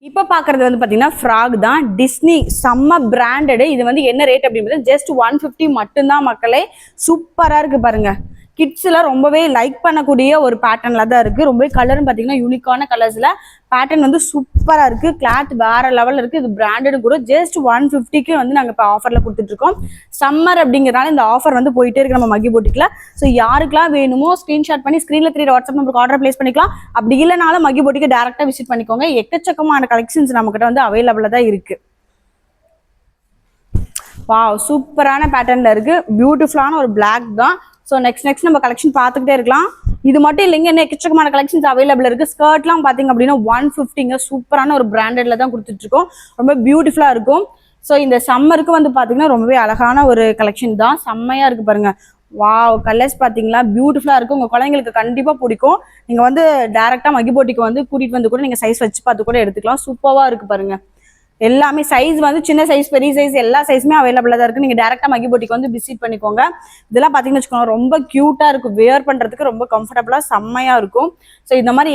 இப்போ பார்க்குறது வந்து பார்த்தீங்கன்னா ஃப்ராக் தான். டிஸ்னி செம்ம பிராண்டடு. இது வந்து என்ன ரேட் அப்படின்றது ஜஸ்ட் 150 மட்டும்தான் மக்களே. சூப்பராக இருக்குது பாருங்க. கிட்ஸ்லாம் ரொம்பவே லைக் பண்ணக்கூடிய ஒரு பேட்டர்னில் தான் இருக்குது. ரொம்பவே கலர்னு பார்த்தீங்கன்னா யூனிக்கான கலர்ஸில் பேட்டர்ன் வந்து சூப்பராக இருக்குது. கிளாத் வேறு லெவலில் இருக்குது. இது பிராண்டடு கூட ஜஸ்ட் 150க்கு வந்து நாங்கள் இப்போ ஆஃபரில் கொடுத்துட்ருக்கோம். சம்மர் அப்படிங்கிறனால இந்த ஆஃபர் வந்து போயிட்டே இருக்கு நம்ம மக்கி போட்டிக்கில். ஸோ யாருக்கெல்லாம் வேணுமோ ஸ்க்ரீன்ஷாட் பண்ணி ஸ்க்ரீனில் 3 வாட்ஸ்அப் நம்பருக்கு ஆர்டர் பிளேஸ் பண்ணிக்கலாம். அப்படி இல்லைனாலும் மக்கி போட்டிக்கு டேரெக்டாக விசிட் பண்ணிக்கோங்க. எக்கச்சக்கமான கலெக்ஷன்ஸ் நம்மகிட்ட வந்து அவைலபிளாக தான் இருக்குது. வாவ், சூப்பரான பேட்டர்னில் இருக்குது. பியூட்டிஃபுல்லான ஒரு பிளாக் தான். ஸோ நெக்ஸ்ட் நம்ம கலெக்ஷன் பார்த்துக்கிட்டே இருக்கலாம். இது மட்டும் இல்லைங்க, என்ன எக்கச்சக்கமான கலெக்ஷன்ஸ் அவைலபிள் இருக்குது. ஸ்கர்ட்லாம் பார்த்தீங்க அப்படின்னா 150ங்க. சூப்பரான ஒரு பிராண்டட்ல தான் கொடுத்துட்ருக்கோம். ரொம்ப பியூட்டிஃபுல்லாக இருக்கும். ஸோ இந்த சம்மருக்கு வந்து பார்த்தீங்கன்னா ரொம்பவே அழகான ஒரு கலெக்ஷன் தான். செம்மையாக இருக்குது பாருங்கள். வாவ், கலர்ஸ் பார்த்தீங்களா பியூட்டிஃபுல்லாக இருக்கும். உங்கள் குழந்தைங்களுக்கு கண்டிப்பாக பிடிக்கும். நீங்கள் வந்து டேரெக்டாக மக்கி போட்டிக்கு வந்து கூட்டிகிட்டு வந்து கூட நீங்கள் சைஸ் வச்சு பார்த்து கூட எடுத்துக்கலாம். சூப்பராக இருக்குது பாருங்கள். எல்லாமே சைஸ் வந்து சின்ன சைஸ் பெரிய சைஸ் எல்லா சைஸுமே அவைலபிளாக தான் இருக்குது. நீங்கள் டேரெக்டாக மக்கி போட்டிக்கு வந்து விசிட் பண்ணிக்கோங்க. இதெல்லாம் பார்த்தீங்கன்னு வச்சுக்கோங்க, ரொம்ப க்யூட்டாக இருக்கும். வேர் பண்ணுறதுக்கு ரொம்ப கம்ஃபர்டபுளாக செம்மையாக இருக்கும். ஸோ இந்த மாதிரி